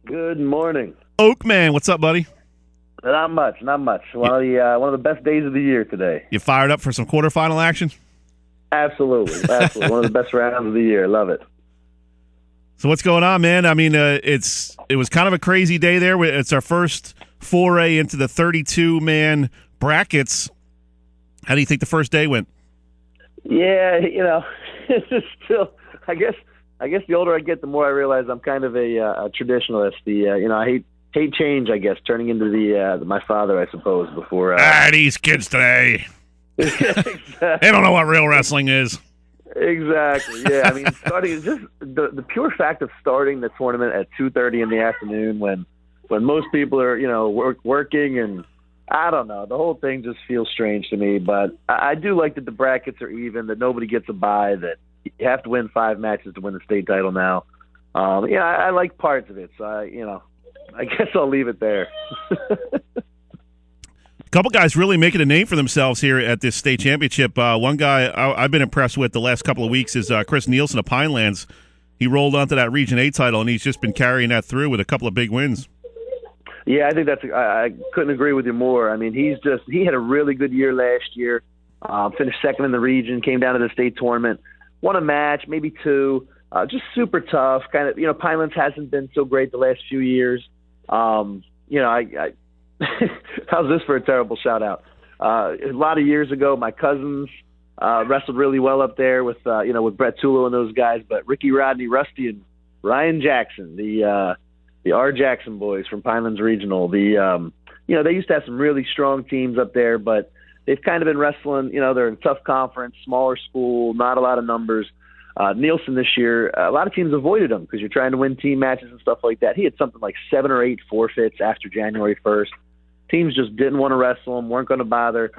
Good morning. Oakman, what's up, buddy? Not much. One of the best days of the year today. You fired up for some quarterfinal action? Absolutely. One of the best rounds of the year. Love it. So what's going on, man? I mean, it was kind of a crazy day there. It's our first foray into the 32-man brackets. How do you think the first day went? Yeah, it's just still. I guess the older I get, the more I realize I'm kind of a traditionalist. I hate change. I guess turning into my father, I suppose. Before these kids today, exactly. They don't know what real wrestling is. Exactly. Yeah. I mean, starting just the pure fact of starting the tournament at 2:30 in the afternoon when most people are working, and I don't know, the whole thing just feels strange to me. But I do like that the brackets are even, that nobody gets a bye, that you have to win 5 matches to win the state title now. I like parts of it, so I guess I'll leave it there. A couple guys really making a name for themselves here at this state championship. One guy I've been impressed with the last couple of weeks is Chris Nielsen of Pinelands. He rolled onto that Region 8 title, and he's just been carrying that through with a couple of big wins. Yeah, I think I couldn't agree with you more. I mean, he had a really good year last year. Finished second in the region, came down to the state tournament, won a match, maybe 2. Just super tough. Kind of, Pinelands hasn't been so great the last few years. How's this for a terrible shout out? A lot of years ago, my cousins wrestled really well up there with Brett Tulo and those guys. But Ricky, Rodney, Rusty, and Ryan Jackson, the R. Jackson boys from Pinelands Regional, they used to have some really strong teams up there, but they've kind of been wrestling. They're in a tough conference, smaller school, not a lot of numbers. Nielsen this year, a lot of teams avoided him because you're trying to win team matches and stuff like that. He had something like 7 or 8 forfeits after January 1st. Teams just didn't want to wrestle him, weren't going to bother.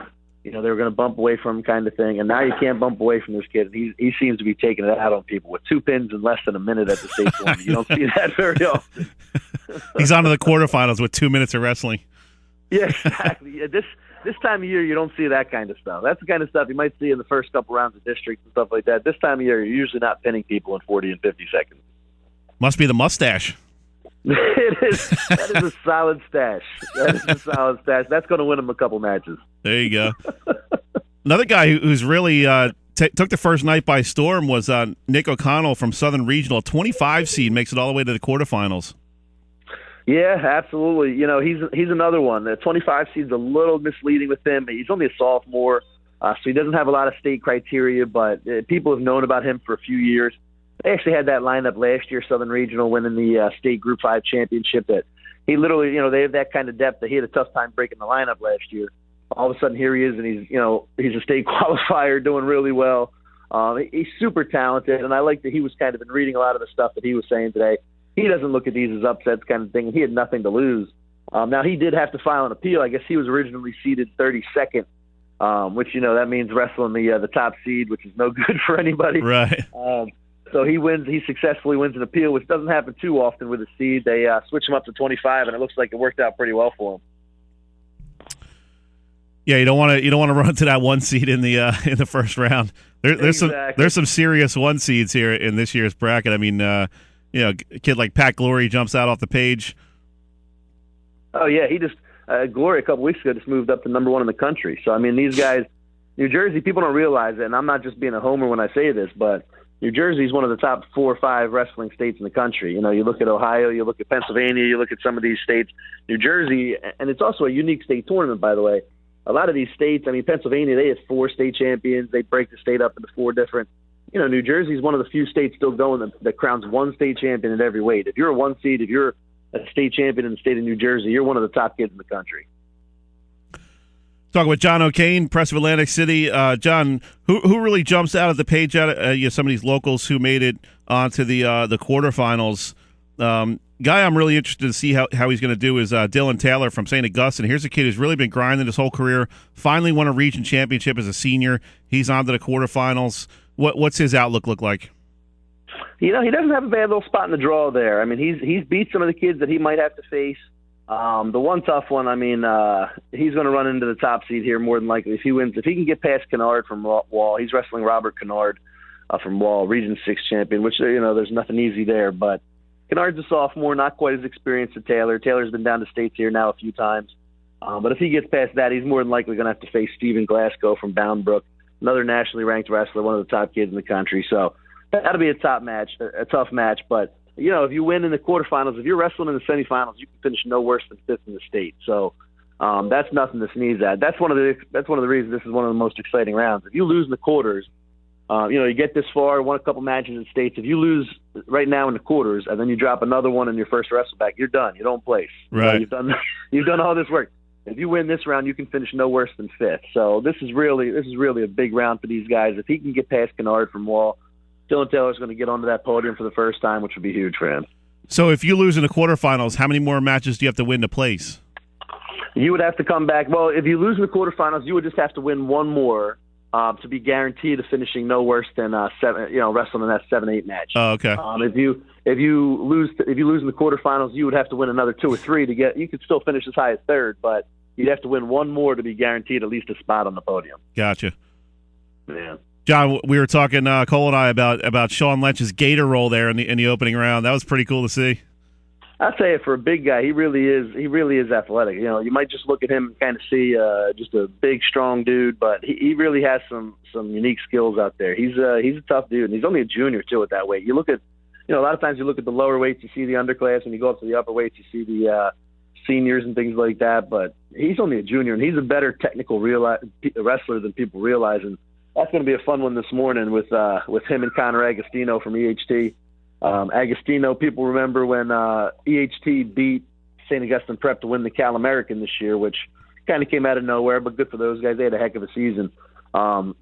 They were going to bump away from him kind of thing. And now you can't bump away from this kid. He seems to be taking it out on people with 2 pins in less than a minute at the state tournament. You don't see that very often. He's on to the quarterfinals with 2 minutes of wrestling. Yeah, exactly. Yeah, this time of year, you don't see that kind of stuff. That's the kind of stuff you might see in the first couple rounds of districts and stuff like that. This time of year, you're usually not pinning people in 40 and 50 seconds. Must be the mustache. It is. That is a solid stash. That's going to win him a couple matches. There you go. Another guy who's really took the first night by storm was Nick O'Connell from Southern Regional. 25 seed, makes it all the way to the quarterfinals. Yeah, absolutely. He's another one. The 25 seed's a little misleading with him. He's only a sophomore, so he doesn't have a lot of state criteria, but people have known about him for a few years. They actually had that lineup last year, Southern Regional, winning the state Group 5 championship. That he literally, they have that kind of depth that he had a tough time breaking the lineup last year. All of a sudden, here he is, and he's a state qualifier, doing really well. He's super talented, and I like that he was kind of been reading a lot of the stuff that he was saying today. He doesn't look at these as upsets kind of thing. He had nothing to lose. Now, he did have to file an appeal. I guess he was originally seeded 32nd, which, that means wrestling the top seed, which is no good for anybody. Right. So he wins. He successfully wins an appeal, which doesn't happen too often with a seed. They switch him up to 25, and it looks like it worked out pretty well for him. Yeah, you don't want to run to that 1 seed in the first round. There's some serious 1 seeds here in this year's bracket. I mean, a kid like Pat Glory jumps out off the page. Oh yeah, he just Glory a couple weeks ago just moved up to number 1 in the country. So I mean, these guys, New Jersey, people don't realize it, and I'm not just being a homer when I say this, but New Jersey is one of the top 4 or 5 wrestling states in the country. You look at Ohio, you look at Pennsylvania, you look at some of these states. New Jersey, and it's also a unique state tournament, by the way. A lot of these states, I mean, Pennsylvania, they have 4 state champions. They break the state up into 4 different. New Jersey is one of the few states still going that crowns 1 state champion at every weight. If you're a 1 seed, if you're a state champion in the state of New Jersey, you're one of the top kids in the country. Talking with John O'Kane, Press of Atlantic City. John, who really jumps out of the page out of some of these locals who made it onto the quarterfinals? Guy I'm really interested to see how he's going to do is Dylan Taylor from St. Augustine. Here's a kid who's really been grinding his whole career, finally won a region championship as a senior. He's on to the quarterfinals. What's his outlook look like? He doesn't have a bad little spot in the draw there. I mean, he's beat some of the kids that he might have to face. The one tough one, I mean, he's going to run into the top seed here more than likely if he wins. If he can get past Kennard from Wall, he's wrestling Robert Kennard from Wall, Region 6 champion, which, there's nothing easy there. But Kennard's a sophomore, not quite as experienced as Taylor. Taylor's been down to states here now a few times. But if he gets past that, he's more than likely going to have to face Stephen Glasgow from Bound Brook, another nationally ranked wrestler, one of the top kids in the country. So that'll be a tough match. But, if you win in the quarterfinals, if you're wrestling in the semifinals, you can finish no worse than fifth in the state. So that's nothing to sneeze at. That's one of the reasons this is one of the most exciting rounds. If you lose in the quarters, you get this far, won a couple matches in states. If you lose right now in the quarters and then you drop another one in your first wrestle back, you're done. You don't place. Right. You've done all this work. If you win this round, you can finish no worse than fifth. So this is really a big round for these guys. If he can get past Kennard from Wall, Dylan Taylor's going to get onto that podium for the first time, which would be huge for him. So if you lose in the quarterfinals, how many more matches do you have to win to place? You would have to come back. Well, if you lose in the quarterfinals, you would just have to win one more to be guaranteed of finishing no worse than wrestling in that 7-8 match. Oh, okay. If you lose in the quarterfinals, you would have to win another 2 or 3 to get. You could still finish as high as third, but you'd have to win one more to be guaranteed at least a spot on the podium. Gotcha. Yeah. John, we were talking, Cole and I, about Sean Lynch's gator roll there in the opening round. That was pretty cool to see. I'll tell you, for a big guy, he really is athletic. You might just look at him and kind of see just a big, strong dude, but he really has some unique skills out there. He's a tough dude, and he's only a junior too at that weight. You look at, a lot of times you look at the lower weights, you see the underclass, and you go up to the upper weights, you see the seniors and things like that. But he's only a junior, and he's a better technical wrestler than people realize. And that's going to be a fun one this morning with him and Connor Agostino from EHT. Agostino, people remember when EHT beat St. Augustine Prep to win the Cal American this year, which kind of came out of nowhere, but good for those guys. They had a heck of a season.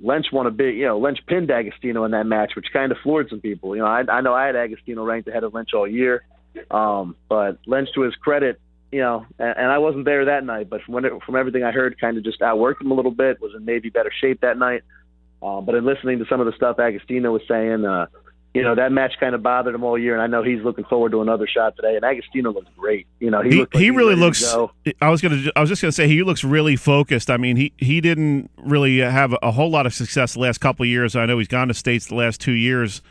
Lynch won a big, Lynch pinned Agostino in that match, which kind of floored some people. I know I had Agostino ranked ahead of Lynch all year, but Lynch, to his credit, and I wasn't there that night, but from everything I heard, kind of just outworked him a little bit, was in maybe better shape that night. But in listening to some of the stuff Agostino was saying, that match kind of bothered him all year, and I know he's looking forward to another shot today. And Agostino looks great. He really looks. I was just gonna say he looks really focused. I mean, he didn't really have a whole lot of success the last couple of years. I know he's gone to states the last 2 years,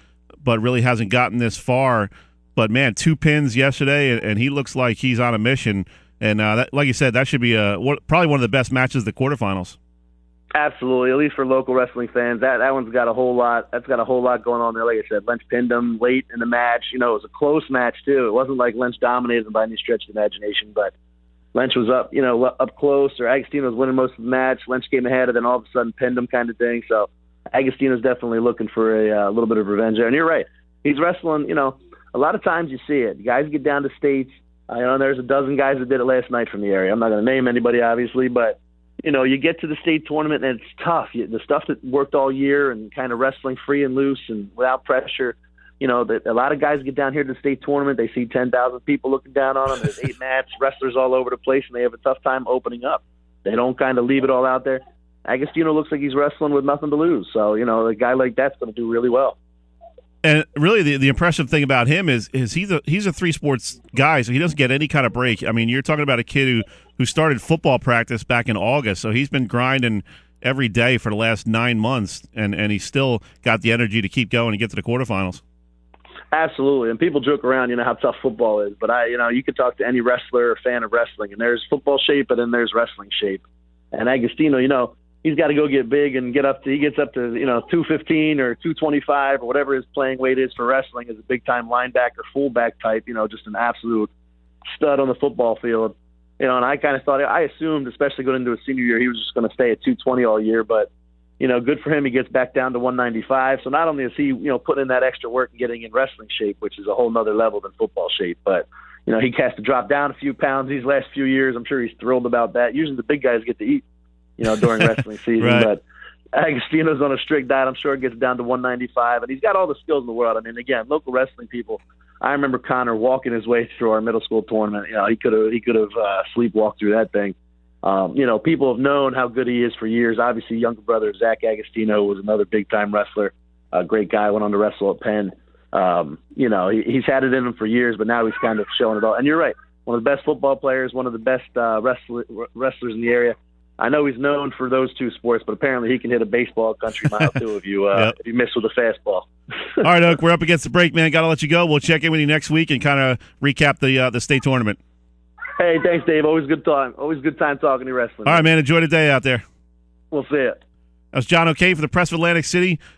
but really hasn't gotten this far. But man, 2 pins yesterday, and he looks like he's on a mission. And like you said, that should be probably one of the best matches of the quarterfinals. Absolutely, at least for local wrestling fans, that one's got a whole lot. That's got a whole lot going on there. Like I said, Lynch pinned him late in the match. It was a close match too. It wasn't like Lynch dominated him by any stretch of the imagination, but Lynch was up, up close, or Agostino was winning most of the match. Lynch came ahead, and then all of a sudden pinned him, kind of thing. So Agostino's definitely looking for a little bit of revenge there. And you're right, he's wrestling. A lot of times you see it. Guys get down to states. There's a dozen guys that did it last night from the area. I'm not going to name anybody, obviously, but you get to the state tournament and it's tough. The stuff that worked all year and kind of wrestling free and loose and without pressure, a lot of guys get down here to the state tournament. They see 10,000 people looking down on them. There's 8 mats, wrestlers all over the place, and they have a tough time opening up. They don't kind of leave it all out there. Agostino looks like he's wrestling with nothing to lose. So, a guy like that's going to do really well. And really, the impressive thing about him is he's a 3 sports guy, so he doesn't get any kind of break. I mean, you're talking about a kid who started football practice back in August, so he's been grinding every day for the last 9 months, and he's still got the energy to keep going and get to the quarterfinals. Absolutely, and people joke around, how tough football is, but you could talk to any wrestler or fan of wrestling, and there's football shape, and then there's wrestling shape. And Agostino, he's got to go get big and he gets up to 215 or 225 or whatever his playing weight is for wrestling as a big time linebacker, fullback type, just an absolute stud on the football field. And I kind of I assumed, especially going into his senior year, he was just going to stay at 220 all year. But good for him. He gets back down to 195. So not only is he putting in that extra work and getting in wrestling shape, which is a whole nother level than football shape, but he has to drop down a few pounds these last few years. I'm sure he's thrilled about that. Usually the big guys get to eat during wrestling season. Right. But Agostino's on a strict diet. I'm sure it gets down to 195, and he's got all the skills in the world. I mean, again, local wrestling people. I remember Connor walking his way through our middle school tournament. He could have sleepwalked through that thing. People have known how good he is for years. Obviously, younger brother Zach Agostino was another big time wrestler. A great guy, went on to wrestle at Penn. He's had it in him for years, but now he's kind of showing it all. And you're right, one of the best football players, one of the best wrestlers in the area. I know he's known for those two sports, but apparently he can hit a baseball country mile too if you miss with a fastball. All right, Oak, we're up against the break, man. Got to let you go. We'll check in with you next week and kind of recap the state tournament. Hey, thanks, Dave. Always good time. Always good time talking to wrestling. All right, man. Enjoy the day out there. We'll see you. That was John O'Kane for the Press of Atlantic City.